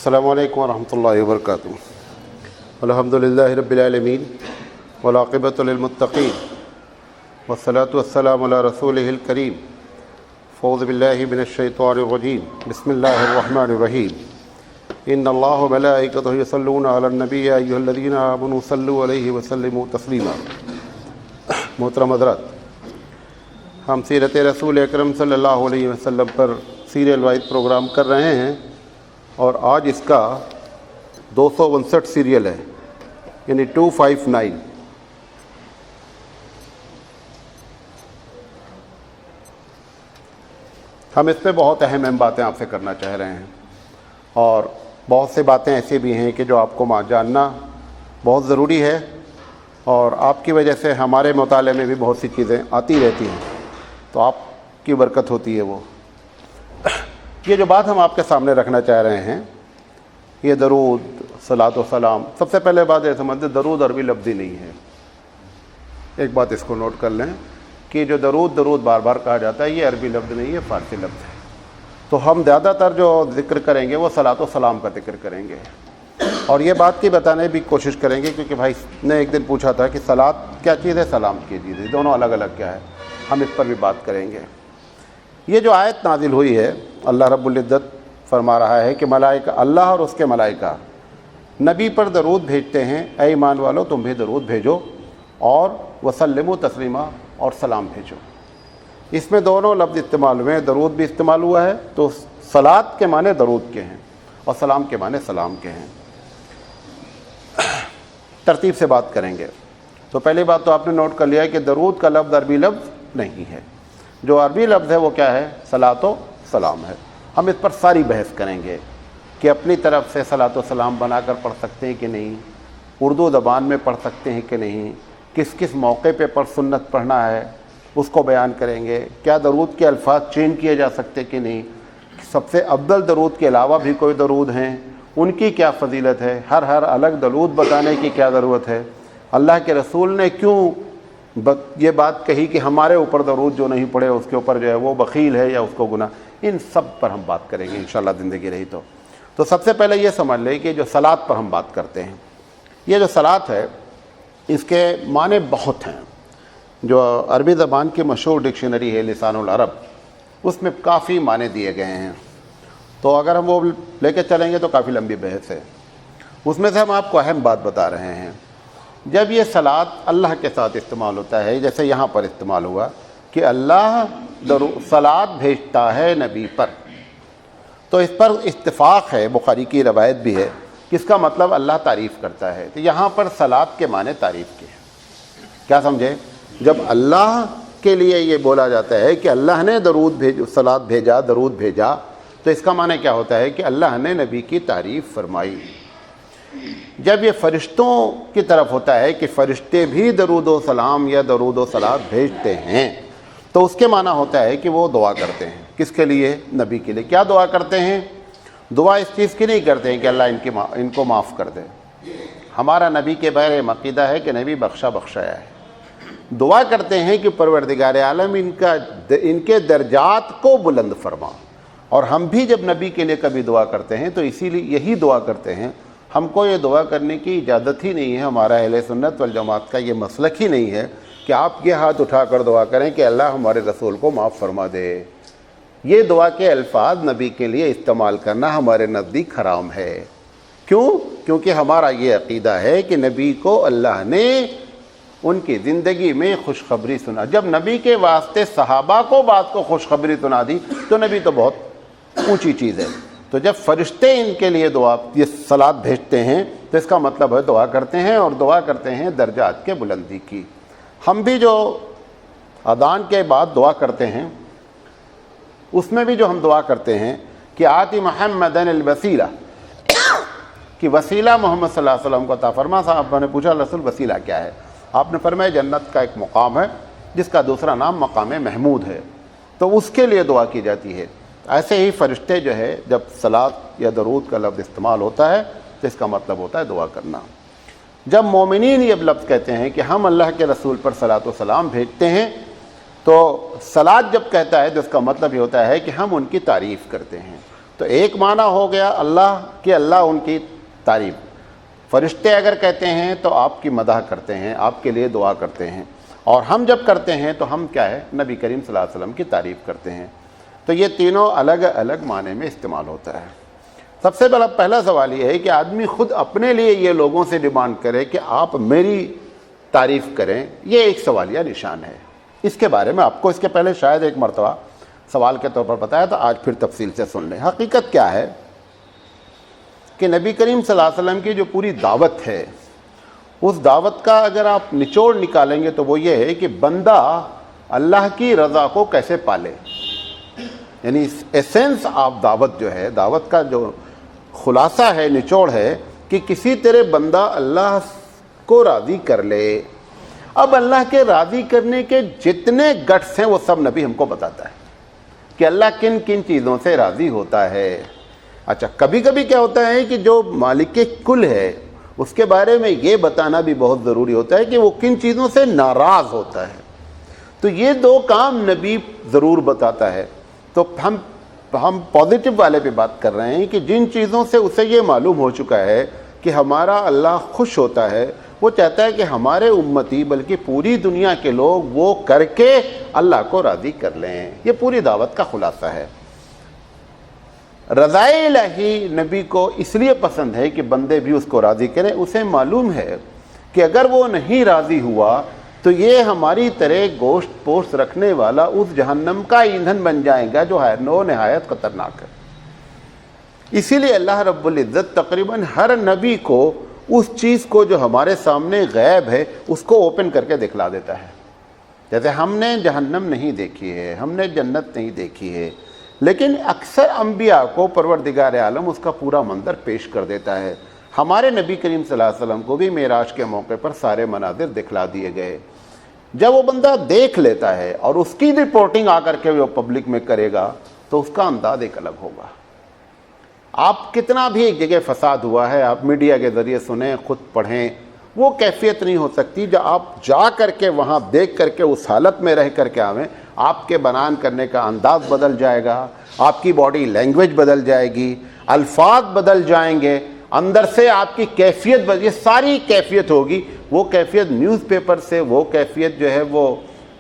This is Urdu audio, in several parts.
السلام علیکم ورحمۃ اللہ وبرکاتہ۔ الحمدللہ رب العالمین والعاقبۃ للمتقین والصلاۃ والسلام علی رسولہ الکریم۔ اعوذ باللہ من الشیطان الرجیم، بسم اللہ الرحمن الرحیم۔ ان اللہ وملائکتہ یصلون علی النبی یا ایھا الذین آمنوا صلوا علیہ وسلموا تسلیما۔ محترم حضرات، ہم سیرت رسول اکرم صلی اللہ علیہ وسلم پر سیریل وائز پروگرام کر رہے ہیں، اور آج اس کا 259 سیریل ہے، یعنی 259۔ ہم اس پہ بہت اہم باتیں آپ سے کرنا چاہ رہے ہیں، اور بہت سے باتیں ایسی بھی ہیں کہ جو آپ کو جاننا بہت ضروری ہے، اور آپ کی وجہ سے ہمارے مطالعے میں بھی بہت سی چیزیں آتی رہتی ہیں، تو آپ کی برکت ہوتی ہے۔ وہ یہ جو بات ہم آپ کے سامنے رکھنا چاہ رہے ہیں، یہ درود، صلاۃ و سلام، سب سے پہلے بات یہ سمجھتے درود عربی لفظی نہیں ہے۔ ایک بات اس کو نوٹ کر لیں کہ جو درود بار بار کہا جاتا ہے، یہ عربی لفظ نہیں ہے، فارسی لفظ ہے۔ تو ہم زیادہ تر جو ذکر کریں گے وہ صلاۃ و سلام کا ذکر کریں گے، اور یہ بات کی بتانے بھی کوشش کریں گے، کیونکہ بھائی نے ایک دن پوچھا تھا کہ صلاۃ کیا چیز ہے، سلام کی چیز ہے، دونوں الگ الگ کیا ہے، ہم اس پر بھی بات کریں گے۔ یہ جو آیت نازل ہوئی ہے، اللہ رب العزت فرما رہا ہے کہ ملائکہ، اللہ اور اس کے ملائکہ نبی پر درود بھیجتے ہیں، اے ایمان والو تم بھی درود بھیجو، اور وسلموا تسلیما، اور سلام بھیجو۔ اس میں دونوں لفظ استعمال ہوئے ہیں، درود بھی استعمال ہوا ہے، تو صلاۃ کے معنی درود کے ہیں اور سلام کے معنی سلام کے ہیں۔ ترتیب سے بات کریں گے۔ تو پہلی بات تو آپ نے نوٹ کر لیا ہے کہ درود کا لفظ عربی لفظ نہیں ہے، جو عربی لفظ ہے وہ کیا ہے، صلاۃ و سلام ہے۔ ہم اس پر ساری بحث کریں گے کہ اپنی طرف سے صلاۃ و سلام بنا کر پڑھ سکتے ہیں کہ نہیں، اردو زبان میں پڑھ سکتے ہیں کہ نہیں، کس کس موقع پہ سنت پڑھنا ہے اس کو بیان کریں گے، کیا درود کے الفاظ چینج کیے جا سکتے کہ نہیں، سب سے افضل درود کے علاوہ بھی کوئی درود ہیں، ان کی کیا فضیلت ہے، ہر الگ درود بتانے کی کیا ضرورت ہے، اللہ کے رسول نے کیوں یہ بات کہی کہ ہمارے اوپر درود جو نہیں پڑھے اس کے اوپر جو ہے وہ بخیل ہے یا اس کو گناہ، ان سب پر ہم بات کریں گے انشاءاللہ زندگی رہی تو سب سے پہلے یہ سمجھ لیں کہ جو صلاۃ پر ہم بات کرتے ہیں، یہ جو صلاۃ ہے اس کے معنی بہت ہیں۔ جو عربی زبان کی مشہور ڈکشنری ہے لسان العرب، اس میں کافی معنی دیے گئے ہیں، تو اگر ہم وہ لے کے چلیں گے تو کافی لمبی بحث ہے۔ اس میں سے ہم آپ کو اہم بات بتا رہے ہیں۔ جب یہ صلاۃ اللہ کے ساتھ استعمال ہوتا ہے، جیسے یہاں پر استعمال ہوا کہ اللہ صلاۃ بھیجتا ہے نبی پر، تو اس پر اتفاق ہے، بخاری کی روایت بھی ہے کہ اس کا مطلب اللہ تعریف کرتا ہے۔ تو یہاں پر صلاۃ کے معنی تعریف کے ہیں، کیا سمجھے؟ جب اللہ کے لیے یہ بولا جاتا ہے کہ اللہ نے صلاۃ بھیجا، درود بھیجا، تو اس کا معنی کیا ہوتا ہے کہ اللہ نے نبی کی تعریف فرمائی۔ جب یہ فرشتوں کی طرف ہوتا ہے کہ فرشتے بھی درود و سلام یا درود و صلاۃ بھیجتے ہیں، تو اس کے معنی ہوتا ہے کہ وہ دعا کرتے ہیں، کس کے لیے؟ نبی کے لیے۔ کیا دعا کرتے ہیں؟ دعا اس چیز کی نہیں کرتے ہیں کہ اللہ ان کو معاف کر دے۔ ہمارا نبی کے بارے میں عقیدہ ہے کہ نبی بخشایا ہے۔ دعا کرتے ہیں کہ پروردگار عالم ان کے درجات کو بلند فرما۔ اور ہم بھی جب نبی کے لیے کبھی دعا کرتے ہیں تو اسی لیے یہی دعا کرتے ہیں۔ ہم کو یہ دعا کرنے کی اجازت ہی نہیں ہے، ہمارا اہل سنت والجماعت کا یہ مسلک ہی نہیں ہے کہ آپ یہ ہاتھ اٹھا کر دعا کریں کہ اللہ ہمارے رسول کو معاف فرما دے۔ یہ دعا کے الفاظ نبی کے لیے استعمال کرنا ہمارے نزدیک حرام ہے۔ کیوں؟ کیونکہ ہمارا یہ عقیدہ ہے کہ نبی کو اللہ نے ان کی زندگی میں خوشخبری سنا۔ جب نبی کے واسطے صحابہ کو بات کو خوشخبری سنا دی تو نبی تو بہت اونچی چیز ہے۔ تو جب فرشتے ان کے لیے یہ صلاۃ بھیجتے ہیں تو اس کا مطلب ہے دعا کرتے ہیں، اور دعا کرتے ہیں درجات کے بلندی کی۔ ہم بھی جو اذان کے بعد دعا کرتے ہیں، اس میں بھی جو ہم دعا کرتے ہیں کہ آتی محمدن الوسیلہ، کہ وسیلہ محمد صلی اللہ علیہ وسلم کو عطا فرما۔ صاحب نے پوچھا رسول وسیلہ کیا ہے؟ آپ نے فرمایا جنت کا ایک مقام ہے جس کا دوسرا نام مقام محمود ہے، تو اس کے لیے دعا کی جاتی ہے۔ ایسے ہی فرشتے جو ہے جب صلاۃ یا درود کا لفظ استعمال ہوتا ہے تو اس کا مطلب ہوتا ہے دعا کرنا۔ جب مومنین یہ لفظ کہتے ہیں کہ ہم اللہ کے رسول پر صلاۃ و سلام بھیجتے ہیں، تو صلاۃ جب کہتا ہے تو اس کا مطلب یہ ہوتا ہے کہ ہم ان کی تعریف کرتے ہیں۔ تو تو ایک معنی ہو گیا اللہ کہ اللہ ان کی تعریف، فرشتے اگر کہتے ہیں تو آپ کی مدح کرتے ہیں، آپ کے لیے دعا کرتے ہیں، اور ہم جب کرتے ہیں تو ہم کیا ہے، نبی کریم صلی اللہ علیہ وسلم کی تعریف کرتے ہیں۔ تو یہ تینوں الگ الگ معنی میں استعمال ہوتا ہے۔ سب سے پہلا سوال یہ ہے کہ آدمی خود اپنے لیے یہ لوگوں سے ڈیمانڈ کرے کہ آپ میری تعریف کریں، یہ ایک سوالیہ نشان ہے۔ اس کے بارے میں آپ کو اس کے پہلے شاید ایک مرتبہ سوال کے طور پر بتایا تھا، آج پھر تفصیل سے سن لیں۔ حقیقت کیا ہے کہ نبی کریم صلی اللہ علیہ وسلم کی جو پوری دعوت ہے، اس دعوت کا اگر آپ نچوڑ نکالیں گے تو وہ یہ ہے کہ بندہ اللہ کی رضا کو کیسے پالے، یعنی ایسنس آف دعوت جو ہے، دعوت کا جو خلاصہ ہے، نچوڑ ہے کہ کسی طرح بندہ اللہ کو راضی کر لے۔ اب اللہ کے راضی کرنے کے جتنے گٹس ہیں وہ سب نبی ہم کو بتاتا ہے کہ اللہ کن کن چیزوں سے راضی ہوتا ہے۔ اچھا، کبھی کبھی کیا ہوتا ہے کہ جو مالک کل ہے اس کے بارے میں یہ بتانا بھی بہت ضروری ہوتا ہے کہ وہ کن چیزوں سے ناراض ہوتا ہے، تو یہ دو کام نبی ضرور بتاتا ہے۔ تو ہم پازیٹیو والے پہ بات کر رہے ہیں کہ جن چیزوں سے اسے یہ معلوم ہو چکا ہے کہ ہمارا اللہ خوش ہوتا ہے، وہ چاہتا ہے کہ ہمارے امتی بلکہ پوری دنیا کے لوگ وہ کر کے اللہ کو راضی کر لیں۔ یہ پوری دعوت کا خلاصہ ہے۔ رضائے الہی نبی کو اس لیے پسند ہے کہ بندے بھی اس کو راضی کریں۔ اسے معلوم ہے کہ اگر وہ نہیں راضی ہوا تو یہ ہماری طرح گوشت پوشت رکھنے والا اس جہنم کا ایندھن بن جائے گا جو نہایت خطرناک ہے۔ اسی لیے اللہ رب العزت تقریباً ہر نبی کو اس چیز کو جو ہمارے سامنے غیب ہے اس کو اوپن کر کے دکھلا دیتا ہے۔ جیسے ہم نے جہنم نہیں دیکھی ہے، ہم نے جنت نہیں دیکھی ہے، لیکن اکثر انبیاء کو پروردگار عالم اس کا پورا منظر پیش کر دیتا ہے۔ ہمارے نبی کریم صلی اللہ علیہ وسلم کو بھی معراج کے موقع پر سارے مناظر دکھلا دیے گئے۔ جب وہ بندہ دیکھ لیتا ہے اور اس کی رپورٹنگ آ کر کے وہ پبلک میں کرے گا تو اس کا انداز ایک الگ ہوگا۔ آپ کتنا بھی ایک جگہ فساد ہوا ہے آپ میڈیا کے ذریعے سنیں، خود پڑھیں، وہ کیفیت نہیں ہو سکتی جب آپ جا کر کے وہاں دیکھ کر کے اس حالت میں رہ کر کے آویں۔ آپ کے بیان کرنے کا انداز بدل جائے گا، آپ کی باڈی لینگویج بدل جائے گی، الفاظ بدل جائیں گے، اندر سے آپ کی کیفیت یہ ساری کیفیت ہوگی۔ وہ کیفیت نیوز پیپر سے، وہ کیفیت جو ہے وہ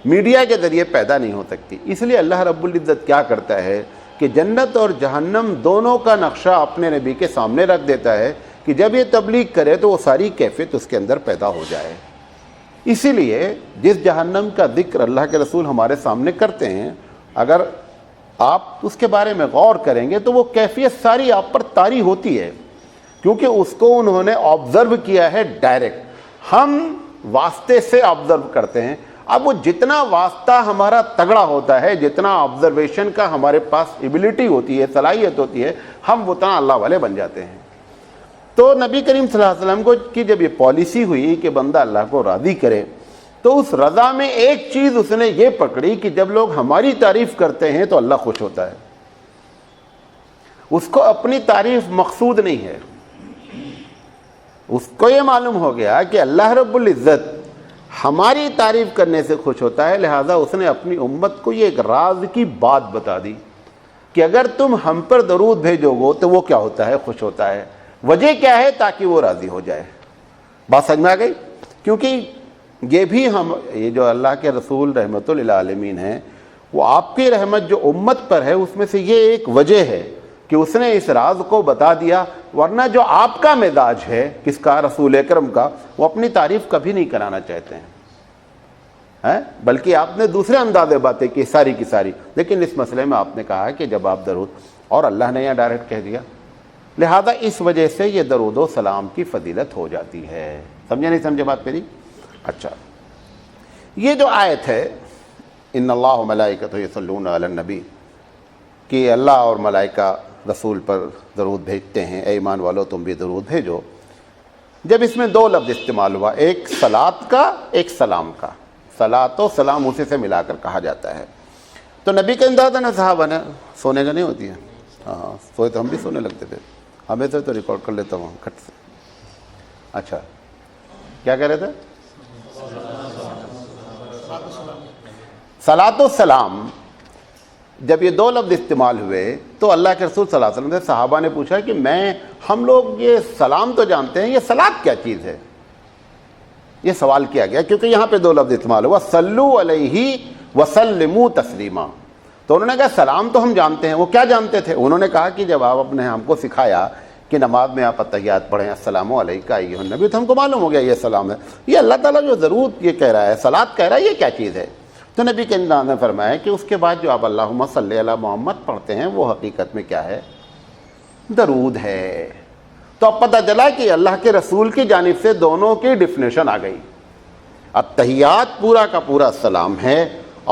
میڈیا کے ذریعے پیدا نہیں ہو سکتی۔ اس لیے اللہ رب العزت کیا کرتا ہے کہ جنت اور جہنم دونوں کا نقشہ اپنے نبی کے سامنے رکھ دیتا ہے کہ جب یہ تبلیغ کرے تو وہ ساری کیفیت اس کے اندر پیدا ہو جائے۔ اسی لیے جس جہنم کا ذکر اللہ کے رسول ہمارے سامنے کرتے ہیں، اگر آپ اس کے بارے میں غور کریں گے تو وہ کیفیت ساری آپ پر طاری ہوتی ہے، کیونکہ اس کو انہوں نے آبزرو کیا ہے ڈائریکٹ۔ ہم واسطے سے آبزرو کرتے ہیں۔ اب وہ جتنا واسطہ ہمارا تگڑا ہوتا ہے، جتنا آبزرویشن کا ہمارے پاس ایبلٹی ہوتی ہے، صلاحیت ہوتی ہے، ہم اتنا اللہ والے بن جاتے ہیں۔ تو نبی کریم صلی اللہ علیہ وسلم کو کی جب یہ پالیسی ہوئی کہ بندہ اللہ کو راضی کرے، تو اس رضا میں ایک چیز اس نے یہ پکڑی کہ جب لوگ ہماری تعریف کرتے ہیں تو اللہ خوش ہوتا ہے۔ اس کو اپنی تعریف مقصود نہیں ہے، اس کو یہ معلوم ہو گیا کہ اللہ رب العزت ہماری تعریف کرنے سے خوش ہوتا ہے، لہذا اس نے اپنی امت کو یہ ایک راز کی بات بتا دی کہ اگر تم ہم پر درود بھیجو گو تو وہ کیا ہوتا ہے، خوش ہوتا ہے۔ وجہ کیا ہے؟ تاکہ وہ راضی ہو جائے۔ بات سمجھ میں آ گئی؟ کیونکہ یہ بھی یہ جو اللہ کے رسول رحمت للعالمین ہیں، وہ آپ کی رحمت جو امت پر ہے اس میں سے یہ ایک وجہ ہے کہ اس نے اس راز کو بتا دیا، ورنہ جو آپ کا مزاج ہے، کس کا؟ رسول اکرم کا، وہ اپنی تعریف کبھی نہیں کرانا چاہتے ہیں، بلکہ آپ نے دوسرے انداز باتیں کی ساری کی ساری، لیکن اس مسئلے میں آپ نے کہا کہ جب آپ درود، اور اللہ نے یہاں ڈائریکٹ کہہ دیا، لہذا اس وجہ سے یہ درود و سلام کی فضیلت ہو جاتی ہے۔ سمجھے نہیں سمجھے بات میری؟ اچھا، یہ جو آیت ہے ان اللہ و ملائکتہ یصلون علی النبی، کہ اللہ اور ملائکہ رسول پر درود بھیجتے ہیں، اے ایمان والو تم بھی درود بھیجو، جب اس میں دو لفظ استعمال ہوا، ایک صلاۃ کا، ایک سلام کا، صلاۃ و سلام اسی سے ملا کر کہا جاتا ہے۔ تو نبی کا انداز نا صحابہ نے سونے کا نہیں ہوتی ہے، ہاں سوئے تو ہم بھی سونے لگتے تھے، ہمیں تو ریکارڈ کر لیتا ہوں کٹ سے۔ اچھا کیا کہہ رہے تھے؟ صلاۃ و سلام جب یہ دو لفظ استعمال ہوئے تو اللہ کے رسول صلی اللہ علیہ وسلم سے صحابہ نے پوچھا کہ ہم لوگ یہ سلام تو جانتے ہیں، یہ صلاۃ کیا چیز ہے؟ یہ سوال کیا گیا کیونکہ یہاں پہ دو لفظ استعمال ہوا، صلو علیہ وسلموا تسلیما۔ تو انہوں نے کہا سلام تو ہم جانتے ہیں، وہ کیا جانتے تھے؟ انہوں نے کہا کہ جب آپ نے ہم کو سکھایا کہ نماز میں آپ اتحیات پڑھیں السلام علیکہ ایھا النبی، تو ہم کو معلوم ہو گیا یہ سلام ہے۔ یہ اللہ تعالیٰ جو ضرور یہ کہہ رہا ہے، صلاۃ کہہ رہا ہے، یہ کیا چیز ہے؟ تو نبی کے نام نے فرمایا کہ اس کے بعد جو آپ اللہم صلی علی محمد پڑھتے ہیں وہ حقیقت میں کیا ہے؟ درود ہے۔ تو اب پتہ چلا کہ اللہ کے رسول کی جانب سے دونوں کی ڈیفینیشن آ گئی۔ اتحیات پورا کا پورا سلام ہے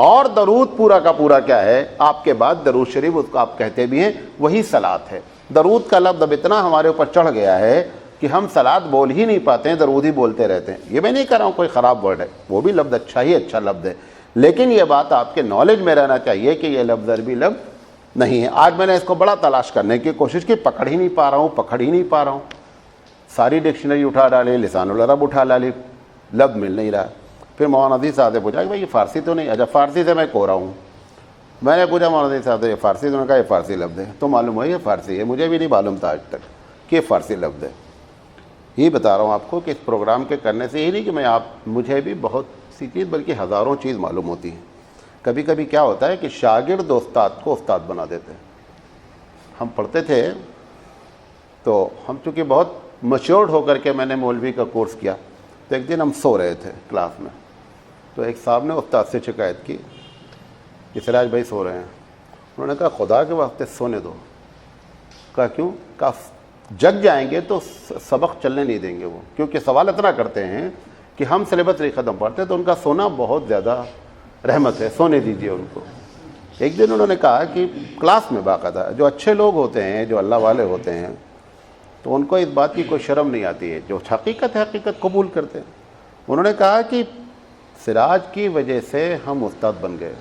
اور درود پورا کا پورا کیا ہے؟ آپ کے بعد درود شریف، اس کو آپ کہتے بھی ہیں، وہی صلاۃ ہے۔ درود کا لفظ اب اتنا ہمارے اوپر چڑھ گیا ہے کہ ہم صلاۃ بول ہی نہیں پاتے ہیں، درود ہی بولتے رہتے ہیں۔ یہ میں نہیں کہہ رہا ہوں کوئی خراب ورڈ ہے، وہ بھی لفظ اچھا ہی اچھا لفظ ہے، لیکن یہ بات آپ کے نالج میں رہنا چاہیے کہ یہ لفظ عربی لفظ نہیں ہے۔ آج میں نے اس کو بڑا تلاش کرنے کی کوشش کی، پکڑ ہی نہیں پا رہا ہوں، ساری ڈکشنری اٹھا ڈالی، لسان العرب اٹھا ڈالی، لفظ مل نہیں رہا۔ پھر مولانا عزیز صاحب سے پوچھا کہ بھائی یہ فارسی تو نہیں؟ اچھا فارسی سے میں کہہ رہا ہوں۔ میں نے پوچھا مولانا عزیز صاحب سے یہ فارسی، تو انہوں نے کہا یہ فارسی لفظ ہے۔ تو معلوم ہوا یہ فارسی ہے، مجھے بھی نہیں معلوم تھا آج تک کہ یہ فارسی لفظ ہے۔ یہ بتا رہا ہوں آپ کو کہ اس پروگرام کے کرنے سے یہ نہیں کہ مجھے بھی بہت سی چیز بلکہ ہزاروں چیز معلوم ہوتی ہیں۔ کبھی کبھی کیا ہوتا ہے کہ شاگرد استاد کو استاد بنا دیتے ہیں۔ ہم پڑھتے تھے تو ہم چونکہ بہت میچورڈ ہو کر کے میں نے مولوی کا کورس کیا، تو ایک دن ہم سو رہے تھے کلاس میں، تو ایک صاحب نے استاد سے شکایت کی کہ سراج بھائی سو رہے ہیں۔ انہوں نے کہا خدا کے واسطے سونے دو۔ کہا کیوں؟ کہا جگ جائیں گے تو سبق چلنے نہیں دیں گے وہ، کیونکہ سوال اتنا کرتے ہیں کہ ہم سلیبس نہیں ختم پڑھتے، تو ان کا سونا بہت زیادہ رحمت ہے، سونے دیجیے ان کو۔ ایک دن انہوں نے کہا کہ کلاس میں باقاعدہ جو اچھے لوگ ہوتے ہیں، جو اللہ والے ہوتے ہیں، تو ان کو اس بات کی کوئی شرم نہیں آتی ہے، جو حقیقت ہے حقیقت قبول کرتے ہیں۔ انہوں نے کہا کہ سراج کی وجہ سے ہم استاد بن گئے،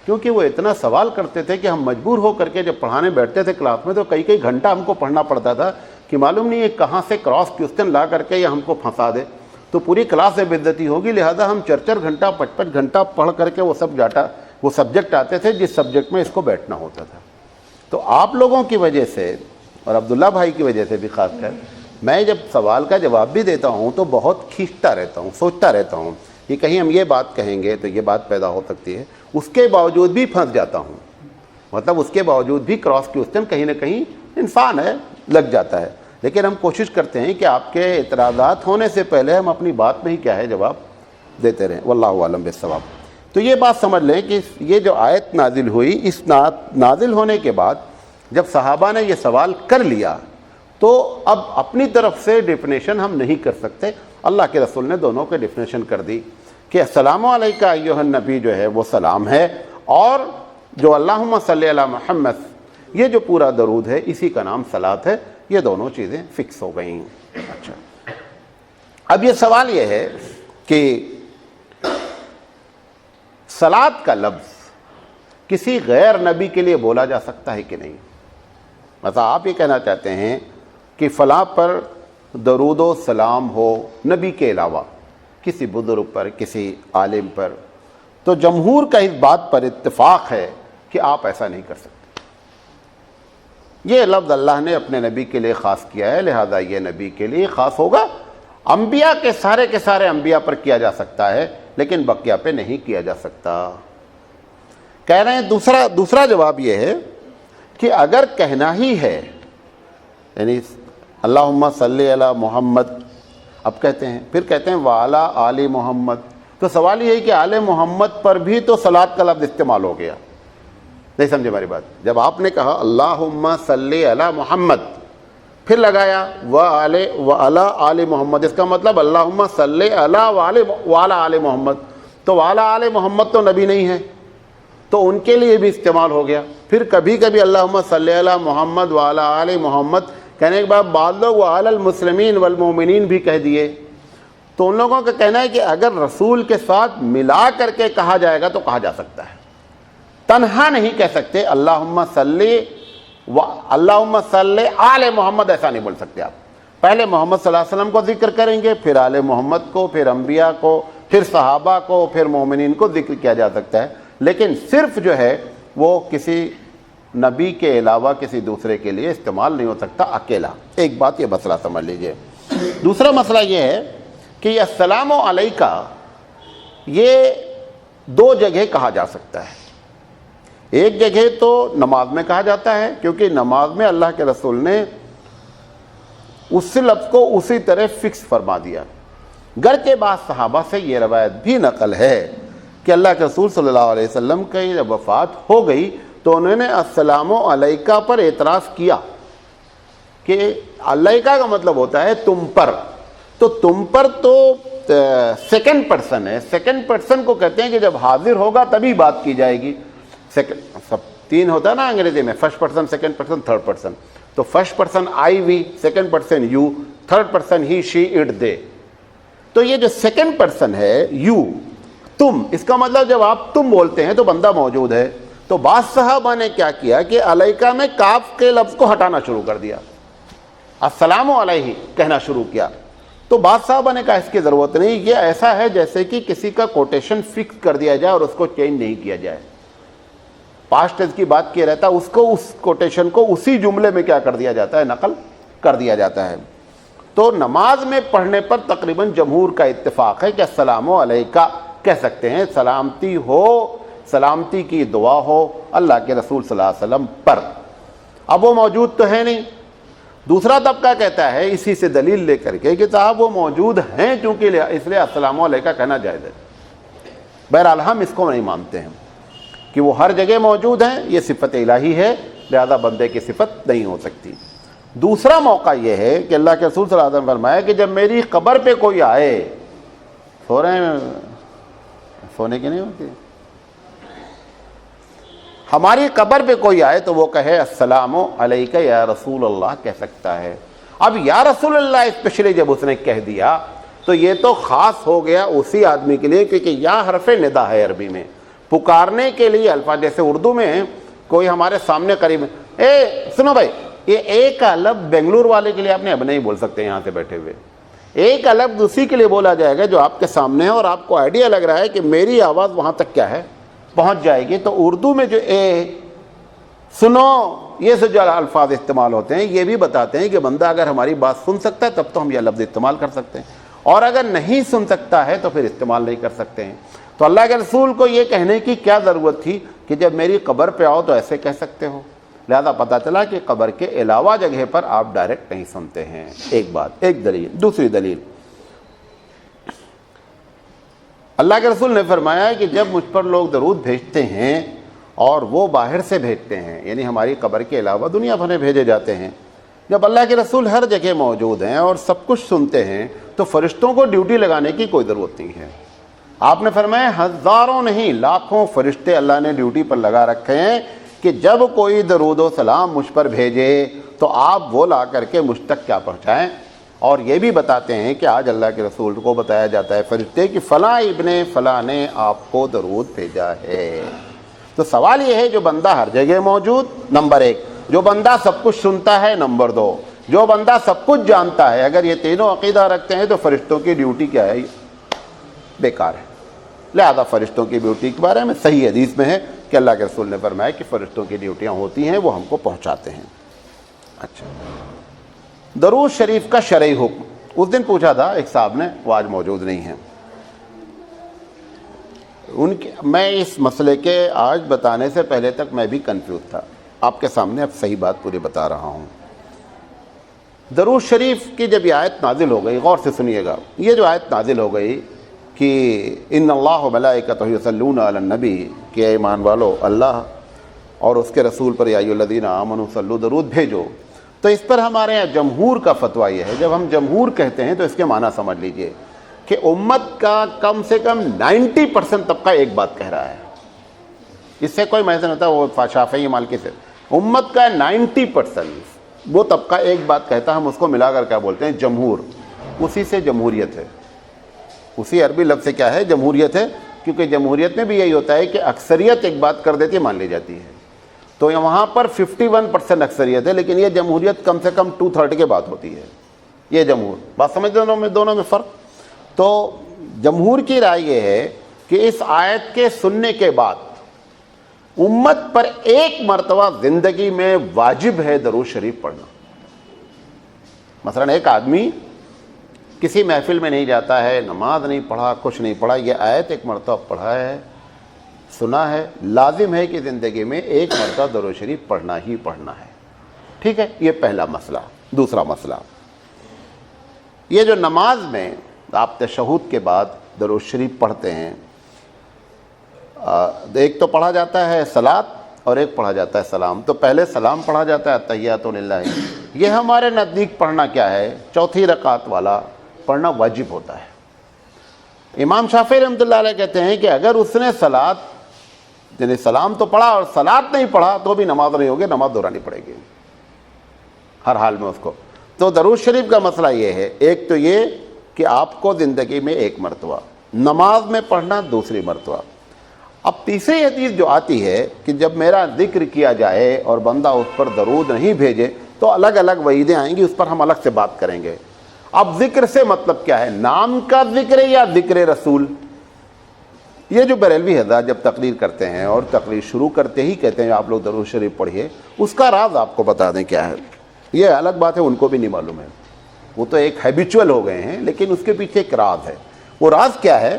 کیونکہ وہ اتنا سوال کرتے تھے کہ ہم مجبور ہو کر کے جب پڑھانے بیٹھتے تھے کلاس میں تو کئی گھنٹہ ہم کو پڑھنا پڑتا تھا کہ معلوم نہیں ہے کہاں سے کراس کوسچن لا کر کے یہ ہم کو پھنسا دے، تو پوری کلاس سے بے عزتی ہوگی، لہذا ہم 4 گھنٹہ 5 گھنٹہ پڑھ کر کے وہ سبجیکٹ آتے تھے جس سبجیکٹ میں اس کو بیٹھنا ہوتا تھا۔ تو آپ لوگوں کی وجہ سے اور عبداللہ بھائی کی وجہ سے بھی خاص کر میں جب سوال کا جواب بھی دیتا ہوں تو بہت کھینچتا رہتا ہوں، سوچتا رہتا ہوں کہ کہیں ہم یہ بات کہیں گے تو یہ بات پیدا ہو سکتی ہے، اس کے باوجود بھی پھنس جاتا ہوں، مطلب اس کے باوجود بھی کراس کوسچن کہیں نہ کہیں انسان ہے لگ جاتا ہے، لیکن ہم کوشش کرتے ہیں کہ آپ کے اعتراضات ہونے سے پہلے ہم اپنی بات میں ہی کیا ہے جواب دیتے رہیں۔ واللہ اعلم بالصواب۔ تو یہ بات سمجھ لیں کہ یہ جو آیت نازل ہوئی، اس نازل ہونے کے بعد جب صحابہ نے یہ سوال کر لیا تو اب اپنی طرف سے ڈیفینیشن ہم نہیں کر سکتے، اللہ کے رسول نے دونوں کے ڈیفینیشن کر دی کہ السلام علیکہ ایھا النبی جو ہے وہ سلام ہے، اور جو اللہم صلی علی محمد یہ جو پورا درود ہے اسی کا نام صلاۃ ہے۔ یہ دونوں چیزیں فکس ہو گئیں۔ اچھا، اب یہ سوال یہ ہے کہ صلاۃ کا لفظ کسی غیر نبی کے لیے بولا جا سکتا ہے کہ نہیں؟ مثلا آپ یہ کہنا چاہتے ہیں کہ فلاں پر درود و سلام ہو نبی کے علاوہ، کسی بزرگ پر، کسی عالم پر، تو جمہور کا اس بات پر اتفاق ہے کہ آپ ایسا نہیں کر سکتے۔ یہ لفظ اللہ نے اپنے نبی کے لیے خاص کیا ہے، لہذا یہ نبی کے لیے خاص ہوگا۔ انبیاء کے سارے انبیاء پر کیا جا سکتا ہے لیکن بقیہ پہ نہیں کیا جا سکتا۔ کہہ رہے ہیں دوسرا جواب یہ ہے کہ اگر کہنا ہی ہے، یعنی اللہم صلی علی محمد اب کہتے ہیں، پھر کہتے ہیں وعلی آل محمد، تو سوال یہ ہے کہ آل محمد پر بھی تو صلاۃ کا لفظ استعمال ہو گیا۔ نہیں سمجھے ہماری بات؟ جب آپ نے کہا اللہم صلی علی محمد پھر لگایا وعلی آل محمد، اس کا مطلب اللہم صلی علی وعلی آل محمد، تو وعلی آل محمد تو نبی نہیں ہے تو ان کے لیے بھی استعمال ہو گیا۔ پھر کبھی کبھی اللہم صلی علی محمد وعلی آل محمد کہنے کے بعد بعض لوگ وعلی المسلمین والمؤمنین بھی کہہ دیے، تو ان لوگوں کا کہنا ہے کہ اگر رسول کے ساتھ ملا کر کے کہا جائے گا تو کہا جا سکتا ہے، تنہا نہیں کہہ سکتے اللہم صلی آل محمد، ایسا نہیں بول سکتے آپ۔ پہلے محمد صلی اللہ علیہ وسلم کو ذکر کریں گے، پھر آل محمد کو، پھر انبیاء کو، پھر صحابہ کو، پھر مومنین کو ذکر کیا جا سکتا ہے، لیکن صرف جو ہے وہ کسی نبی کے علاوہ کسی دوسرے کے لیے استعمال نہیں ہو سکتا اکیلا. ایک بات یہ مسئلہ سمجھ لیجئے. دوسرا مسئلہ یہ ہے کہ یہ السلام علیکہ یہ دو جگہ کہا جا سکتا ہے. ایک جگہ تو نماز میں کہا جاتا ہے کیونکہ نماز میں اللہ کے رسول نے اس لفظ کو اسی طرح فکس فرما دیا. گرچہ بعض صحابہ سے یہ روایت بھی نقل ہے کہ اللہ کے رسول صلی اللہ علیہ وسلم کی جب وفات ہو گئی تو انہوں نے السلام علیکہ پر اعتراض کیا کہ علیکہ کا مطلب ہوتا ہے تم پر. تو تم پر تو سیکنڈ پرسن ہے. سیکنڈ پرسن کو کہتے ہیں کہ جب حاضر ہوگا تبھی بات کی جائے گی. سب تین ہوتا ہے نا انگریزی میں, first person, second person, third person. تو first person I we, second person you, third person he she it they. تو یہ جو سیکنڈ پرسن ہے یو, تم, اس کا مطلب جب آپ تم بولتے ہیں تو بندہ موجود ہے. تو بعض صحابہ نے کیا کیا کہ علیکہ میں کاف کے لفظ کو ہٹانا شروع کر دیا, السلام علیہ کہنا شروع کیا. تو بعض صحابہ نے کہا اس کی ضرورت نہیں, یہ ایسا ہے جیسے کہ کسی کا کوٹیشن فکس کر دیا جائے اور اس کو چینج نہیں کیا جائے. پاسٹ ٹینس کی بات کیا رہتا ہے, اس کو اس کوٹیشن کو اسی جملے میں کیا کر دیا جاتا ہے, نقل کر دیا جاتا ہے. تو نماز میں پڑھنے پر تقریباً جمہور کا اتفاق ہے کہ السلام علیکہ کہہ سکتے ہیں, سلامتی ہو, سلامتی کی دعا ہو اللہ کے رسول صلی اللہ علیہ وسلم پر. اب وہ موجود تو ہے نہیں. دوسرا طبقہ کہتا ہے اسی سے دلیل لے کر کے کہ صاحب وہ موجود ہیں چونکہ اس لیے السلام علیکہ کہنا جائز ہے. بہرحال ہم اس کو نہیں مانتے ہیں کہ وہ ہر جگہ موجود ہیں, یہ صفت الہی ہے, لہذا بندے کی صفت نہیں ہو سکتی. دوسرا موقع یہ ہے کہ اللہ کے رسول صلی اللہ علیہ وسلم فرمایا کہ جب میری قبر پہ کوئی آئے, سو رہے ہیں, سونے کی نہیں ہوتی, ہماری قبر پہ کوئی آئے تو وہ کہے السلام علیکہ یا رسول اللہ کہہ سکتا ہے. اب یا رسول اللہ اسپیشلی جب اس نے کہہ دیا تو یہ تو خاص ہو گیا اسی آدمی کے لیے, کیونکہ یا حرف ندا ہے عربی میں, پکارنے کے لیے الفاظ. جیسے اردو میں کوئی ہمارے سامنے قریب, اے سنو بھائی, یہ ایک لفظ بنگلور والے کے لیے آپ نے اب نہیں بول سکتے یہاں سے بیٹھے ہوئے. ایک لفظ اسی کے لیے بولا جائے گا جو آپ کے سامنے ہے اور آپ کو آئیڈیا لگ رہا ہے کہ میری آواز وہاں تک کیا ہے, پہنچ جائے گی. تو اردو میں جو اے, سنو, یہ سے جو الفاظ استعمال ہوتے ہیں یہ بھی بتاتے ہیں کہ بندہ اگر ہماری بات سن سکتا ہے تب تو ہم یہ لفظ استعمال کر سکتے ہیں, اور اگر نہیں سن سکتا ہے تو پھر استعمال نہیں کر سکتے ہیں. تو اللہ کے رسول کو یہ کہنے کی کیا ضرورت تھی کہ جب میری قبر پہ آؤ تو ایسے کہہ سکتے ہو. لہذا پتہ چلا کہ قبر کے علاوہ جگہ پر آپ ڈائریکٹ نہیں سنتے ہیں. ایک بات, ایک دلیل. دوسری دلیل, اللہ کے رسول نے فرمایا کہ جب مجھ پر لوگ درود بھیجتے ہیں اور وہ باہر سے بھیجتے ہیں, یعنی ہماری قبر کے علاوہ دنیا بھر میں بھیجے جاتے ہیں, جب اللہ کے رسول ہر جگہ موجود ہیں اور سب کچھ سنتے ہیں تو فرشتوں کو ڈیوٹی لگانے کی کوئی ضرورت نہیں ہے. آپ نے فرمایا ہزاروں نہیں لاکھوں فرشتے اللہ نے ڈیوٹی پر لگا رکھے ہیں کہ جب کوئی درود و سلام مجھ پر بھیجے تو آپ وہ لا کر کے مجھ تک کیا پہنچائیں. اور یہ بھی بتاتے ہیں کہ آج اللہ کے رسول کو بتایا جاتا ہے فرشتے کہ فلاں ابن فلاں نے آپ کو درود بھیجا ہے. تو سوال یہ ہے جو بندہ ہر جگہ موجود, نمبر ایک, جو بندہ سب کچھ سنتا ہے, نمبر دو, جو بندہ سب کچھ جانتا ہے. اگر یہ تینوں عقیدہ رکھتے ہیں تو فرشتوں کی ڈیوٹی کیا ہے, بیکار ہے. لہذا فرشتوں کی ڈیوٹی کے بارے میں صحیح حدیث میں ہے کہ اللہ کے رسول نے فرمایا کہ فرشتوں کی ڈیوٹیاں ہوتی ہیں, وہ ہم کو پہنچاتے ہیں. اچھا, درود شریف کا شرعی حکم. اس دن پوچھا تھا ایک صاحب نے, وہ آج موجود نہیں ہیں. میں اس مسئلے کے آج بتانے سے پہلے تک میں بھی کنفیوز تھا. آپ کے سامنے اب صحیح بات پوری بتا رہا ہوں. درود شریف کی جب یہ آیت نازل ہو گئی, غور سے سنیے گا, یہ جو آیت نازل ہو گئی کہ ان اللہ و ملائکتہ یصلون علی النبی, کہ ایمان والو اللہ اور اس کے رسول پر یا ایھا الذین آمنوا صلوا درود بھیجو. تو اس پر ہمارے یہاں جمہور کا فتویٰ یہ ہے, جب ہم جمہور کہتے ہیں تو اس کے معنی سمجھ لیجئے کہ امت کا کم سے کم 90% طبقہ ایک بات کہہ رہا ہے. اس سے کوئی محض نہیں ہوتا وہ شافعی مالکی سے, امت کا 90% وہ طبقہ ایک بات کہتا ہے, ہم اس کو ملا کر کیا بولتے ہیں, جمہور. اسی سے جمہوریت ہے, اسی عربی لفظ سے کیا ہے, جمہوریت ہے. کیونکہ جمہوریت میں بھی یہی ہوتا ہے کہ اکثریت ایک بات کر دیتی ہے, مان لی جاتی ہے. تو وہاں پر 51% اکثریت ہے, لیکن یہ جمہوریت کم سے کم 2/3 کے بات ہوتی ہے. یہ جمہور بات سمجھ دونوں میں فرق. تو جمہور کی رائے یہ ہے کہ اس آیت کے سننے کے بعد امت پر ایک مرتبہ زندگی میں واجب ہے درود شریف پڑھنا. مثلا ایک آدمی کسی محفل میں نہیں جاتا ہے, نماز نہیں پڑھا, کچھ نہیں پڑھا, یہ آیت ایک مرتبہ پڑھا ہے, سنا ہے, لازم ہے کہ زندگی میں ایک مرتبہ درود شریف پڑھنا ہی پڑھنا ہے. ٹھیک ہے, یہ پہلا مسئلہ. دوسرا مسئلہ, یہ جو نماز میں آپ تشہد کے بعد درود شریف پڑھتے ہیں, ایک تو پڑھا جاتا ہے صلاۃ اور ایک پڑھا جاتا ہے سلام. تو پہلے سلام پڑھا جاتا ہے التحیات للہ. یہ ہمارے نزدیک پڑھنا کیا ہے, چوتھی رکعت والا پڑھنا واجب ہوتا ہے. امام شافعی رحمۃ اللہ علیہ کہتے ہیں کہ اگر اس نے صلاۃ یعنی سلام تو پڑھا اور صلاۃ نہیں پڑھا تو بھی نماز نہیں ہوگی, نماز دہرانی پڑے گی ہر حال میں اس کو. تو درود شریف کا مسئلہ یہ ہے, ایک تو یہ کہ آپ کو زندگی میں ایک مرتبہ, نماز میں پڑھنا دوسری مرتبہ. اب تیسری حدیث جو آتی ہے کہ جب میرا ذکر کیا جائے اور بندہ اس پر درود نہیں بھیجے تو الگ الگ وعیدیں آئیں گی, اس پر ہم الگ سے بات کریں گے. اب ذکر سے مطلب کیا ہے, نام کا ذکر یا ذکر رسول؟ یہ جو بریلوی حضرات جب تقریر کرتے ہیں اور تقریر شروع کرتے ہی کہتے ہیں آپ لوگ درود شریف پڑھیے, اس کا راز آپ کو بتا دیں کیا ہے. یہ الگ بات ہے, ان کو بھی نہیں معلوم ہے, وہ تو ایک ہیبیچول ہو گئے ہیں, لیکن اس کے پیچھے ایک راز ہے. وہ راز کیا ہے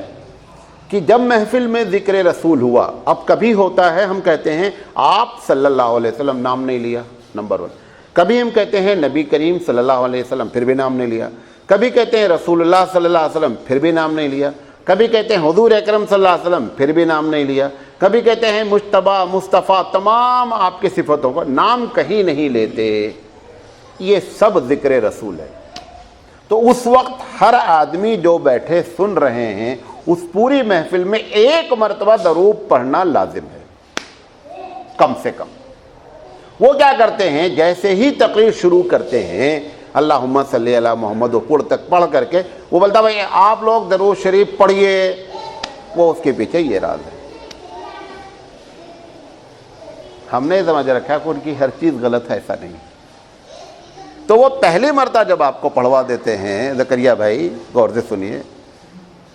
کہ جب محفل میں ذکر رسول ہوا, اب کبھی ہوتا ہے ہم کہتے ہیں آپ صلی اللہ علیہ وسلم, نام نہیں لیا, نمبر 1. کبھی ہم کہتے ہیں نبی کریم صلی اللہ علیہ وسلم, پھر بھی نام نہیں لیا. کبھی کہتے ہیں رسول اللہ صلی اللہ علیہ وسلم, پھر بھی نام نہیں لیا. کبھی کہتے ہیں حضور اکرم صلی اللہ علیہ وسلم, پھر بھی نام نہیں لیا. کبھی کہتے ہیں مجتبیٰ, مصطفیٰ, تمام آپ کی صفتوں کو, نام کہیں نہیں لیتے. یہ سب ذکر رسول ہے. تو اس وقت ہر آدمی جو بیٹھے سن رہے ہیں اس پوری محفل میں ایک مرتبہ درود پڑھنا لازم ہے کم سے کم. وہ کیا کرتے ہیں, جیسے ہی تقریر شروع کرتے ہیں اللہم صلی علی محمد و تک پڑھ کر کے وہ بولتا بھائی آپ لوگ درود شریف پڑھیے. وہ اس کے پیچھے یہ راز ہے. ہم نے سمجھ رکھا ہے کہ ان کی ہر چیز غلط ہے, ایسا نہیں. تو وہ پہلی مرتبہ جب آپ کو پڑھوا دیتے ہیں, زکریا بھائی غور سے سنیے,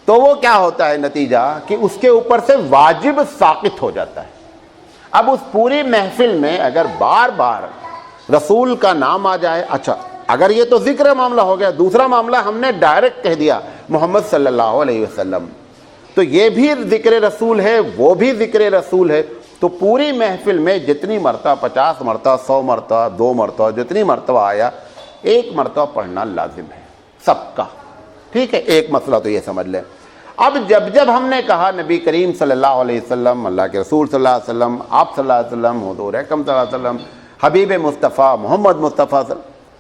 تو وہ کیا ہوتا ہے نتیجہ کہ اس کے اوپر سے واجب ساقط ہو جاتا ہے. اب اس پوری محفل میں اگر بار بار رسول کا نام آ جائے, اچھا اگر یہ تو ذکر معاملہ ہو گیا. دوسرا معاملہ ہم نے ڈائریکٹ کہہ دیا محمد صلی اللہ علیہ وسلم, تو یہ بھی ذکر رسول ہے, وہ بھی ذکر رسول ہے. تو پوری محفل میں جتنی مرتبہ 50 مرتبہ 100 مرتبہ 2 مرتبہ جتنی مرتبہ آیا, ایک مرتبہ پڑھنا لازم ہے سب کا. ٹھیک ہے, ایک مسئلہ تو یہ سمجھ لیں. اب جب ہم نے کہا نبی کریم صلی اللہ علیہ وسلم, اللہ کے رسول صلی اللہ علیہ وسلم, آپ صلی اللہ علیہ وسلم, حضور اکرم صلی اللہ علیہ وسلم, حبیب مصطفیٰ محمد مصطفیٰ,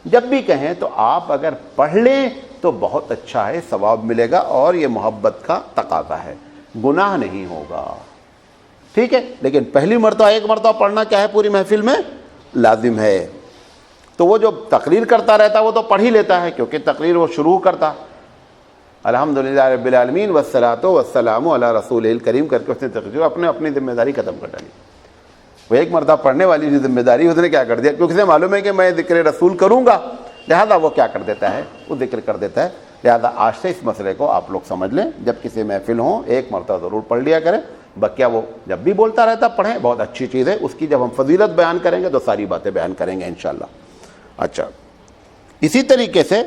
جب بھی کہیں تو آپ اگر پڑھ لیں تو بہت اچھا ہے, ثواب ملے گا, اور یہ محبت کا تقاضا ہے, گناہ نہیں ہوگا. ٹھیک ہے, لیکن پہلی مرتبہ ایک مرتبہ پڑھنا کیا ہے پوری محفل میں لازم ہے. تو وہ جو تقریر کرتا رہتا وہ تو پڑھ ہی لیتا ہے, کیونکہ تقریر وہ شروع کرتا الحمدللہ رب العالمین والصلاۃ والسلام علی رسول الکریم کر کے اس نے تقریر اپنی ذمہ داری ختم کر ڈالی. وہ ایک مرتبہ پڑھنے والی جو ذمہ داری اس نے کیا کر دیا, کیونکہ اسے معلوم ہے کہ میں ذکر رسول کروں گا, لہذا وہ کیا کر دیتا ہے, وہ ذکر کر دیتا ہے. لہذا آج سے اس مسئلے کو آپ لوگ سمجھ لیں, جب کسی محفل ہوں ایک مرتبہ ضرور پڑھ لیا کریں. بقیہ وہ جب بھی بولتا رہتا پڑھیں, بہت اچھی چیز ہے. اس کی جب ہم فضیلت بیان کریں گے تو ساری باتیں بیان کریں گے انشاءاللہ. اچھا, اسی طریقے سے